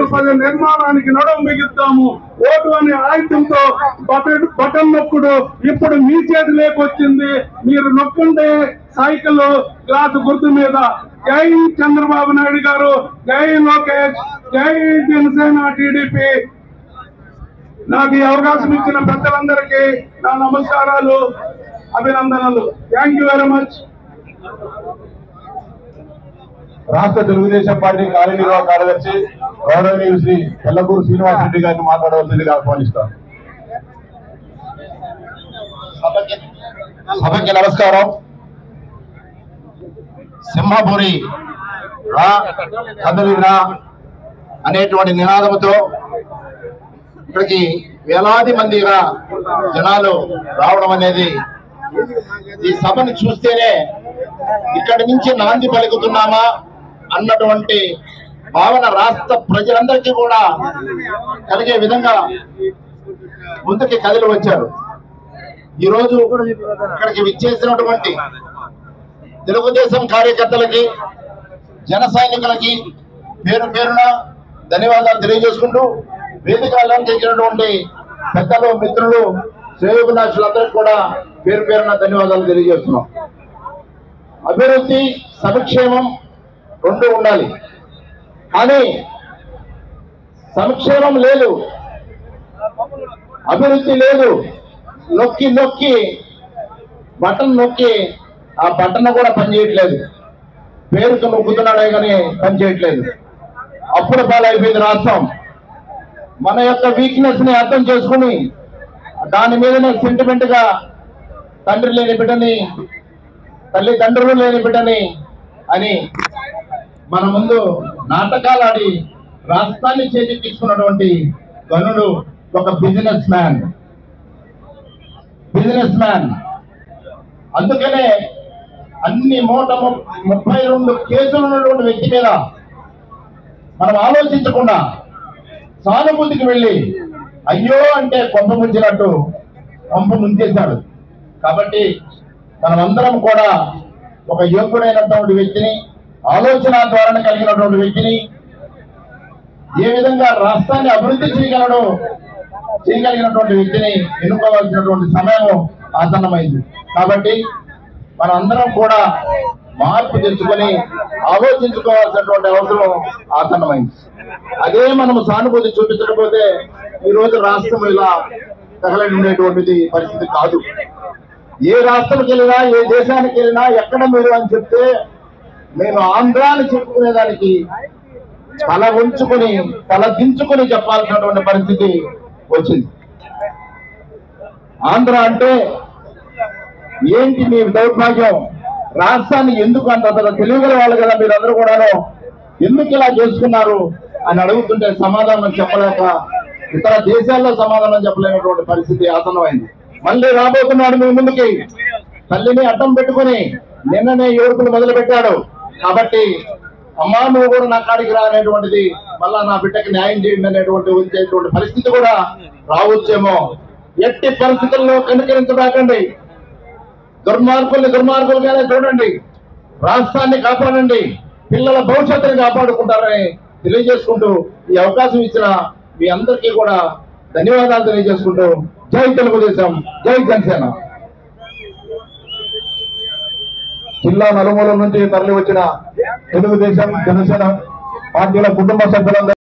ఆంధ్రప్రదేశ్ నిర్మాణానికి నడుము బిగిస్తాము. ఓటు అనే ఆయుధంతో బటన్ నొక్కుడు ఇప్పుడు మీ చేతిలోకి వచ్చింది. మీరు నొక్కుంటే సైకిల్ గ్లాసు గుర్తు మీద. జై చంద్రబాబు నాయుడు గారు, జై లోకేష్, జై జనసేన టీడీపీ. నాకు ఈ అవకాశం ఇచ్చిన పెద్దలందరికీ నా నమస్కారాలు, అభినందనలు. Thank you very much. రాష్ట్ర తెలుగుదేశం పార్టీ కార్యనిర్వాహక కార్యదర్శి గౌరవనీయులు శ్రీ ఎల్లకూరు శ్రీనివాసరెడ్డి గారిని మాట్లాడవలసిందిగా ఆహ్వానిస్తాను. సభకి నమస్కారం. సింహపురి రా కదలిరా అనేటువంటి నినాదంతో ఇక్కడికి వేలాది మందిగా జనాలు రావడం అనేది, ఈ సభను చూస్తేనే ఇక్కడి నుంచి నాంది పలుకుతున్నామా అన్నటువంటి భావన రాష్ట్ర ప్రజలందరికీ కూడా కలిగే విధంగా ముందుకి కదిలి వచ్చారు. ఈరోజు ఇక్కడికి విచ్చేసినటువంటి తెలుగుదేశం కార్యకర్తలకి, జన సైనికులకి పేరు పేరున ధన్యవాదాలు తెలియజేసుకుంటూ, వేదిక అలంకరించినటువంటి పెద్దలు, మిత్రులు, శ్రేయోభిలాషులందరికీ కూడా పేరు పేరున ధన్యవాదాలు తెలియజేస్తున్నాం. అభివృద్ధి, సంక్షేమం రెండు ఉండాలి. కానీ సంక్షేమం లేదు, అభివృద్ధి లేదు. నొక్కి నొక్కి బటన్ నొక్కి ఆ బటన్ కూడా పనిచేయట్లేదు. పేరుకు నొక్కుతున్నాడే కానీ పనిచేయట్లేదు. అప్పుడు పాలైపోయింది రాష్ట్రం. మన యొక్క వీక్నెస్ ని అర్థం చేసుకుని దాని మీదనే సెంటిమెంట్ గా తండ్రి లేని బిడ్డని, తల్లిదండ్రులు లేని బిడ్డని అని మన ముందు నాటకాలు ఆడి రాష్ట్రాన్ని చేతికి తీసుకున్నటువంటి గనుడు ఒక బిజినెస్ మ్యాన్. అందుకనే అన్ని 132 కేసులు ఉన్నటువంటి వ్యక్తి మీద మనం ఆలోచించకుండా సానుభూతికి వెళ్ళి అయ్యో అంటే కొంప ముంచినట్టు కొంప ముంచేశాడు. కాబట్టి మనమందరం కూడా ఒక యోగ్యుడైనటువంటి వ్యక్తిని, ఆలోచన ద్వారా కలిగినటువంటి వ్యక్తిని, ఏ విధంగా రాష్ట్రాన్ని అభివృద్ధి చేయగలిగినటువంటి వ్యక్తిని ఎన్నుకోవాల్సినటువంటి సమయం ఆసన్నమైంది. కాబట్టి మనందరం కూడా మార్పు తెచ్చుకొని ఆలోచించుకోవాల్సినటువంటి అవసరం ఆసన్నమైంది. అదే మనం సానుభూతి చూపించకపోతే ఈరోజు రాష్ట్రం ఇలా తగలని ఉండేటువంటిది పరిస్థితి కాదు. ఏ రాష్ట్రానికి వెళ్ళినా, ఏ దేశానికి వెళ్ళినా ఎక్కడ మీరు అని చెప్తే నేను ఆంధ్ర అని చెప్పుకునేదానికి తల ఉంచుకొని, తల దించుకొని చెప్పాల్సినటువంటి పరిస్థితి వచ్చింది. ఆంధ్ర అంటే ఏంటి మీ దౌర్భాగ్యం? రాష్ట్రాన్ని ఎందుకు అంత తెలియగల వాళ్ళు కదా మీరందరూ కూడాను, ఎందుకు ఇలా చేసుకున్నారు అని అడుగుతుంటే సమాధానం చెప్పలేక, ఇతర దేశాల్లో సమాధానం చెప్పలేనటువంటి పరిస్థితి ఆసన్నమైంది. మళ్ళీ రాబోతున్నాడు మీ ముందుకి, తల్లిని అడ్డం పెట్టుకుని నిన్ననే యువకులు మొదలు పెట్టాడు. కాబట్టి అమ్మా నువ్వు కూడా నా కాడికి రా అనేటువంటిది, మళ్ళా నా బిడ్డకి న్యాయం చేయండి అనేటువంటి వచ్చేటువంటి పరిస్థితి కూడా రావచ్చేమో. ఎట్టి పరిస్థితుల్లో కనుకరించబాకండి. దుర్మార్గులుగానే చూడండి. రాష్ట్రాన్ని కాపాడండి, పిల్లల భవిష్యత్తుని కాపాడుకుంటారని తెలియజేసుకుంటూ ఈ అవకాశం ఇచ్చిన మీ అందరికీ కూడా ధన్యవాదాలు తెలియజేసుకుంటూ జై తెలుగుదేశం, జై జనసేన. జిల్లా నలుమూల నుంచి తరలి వచ్చిన తెలుగుదేశం, జనసేన పార్టీల కుటుంబ సభ్యులందరూ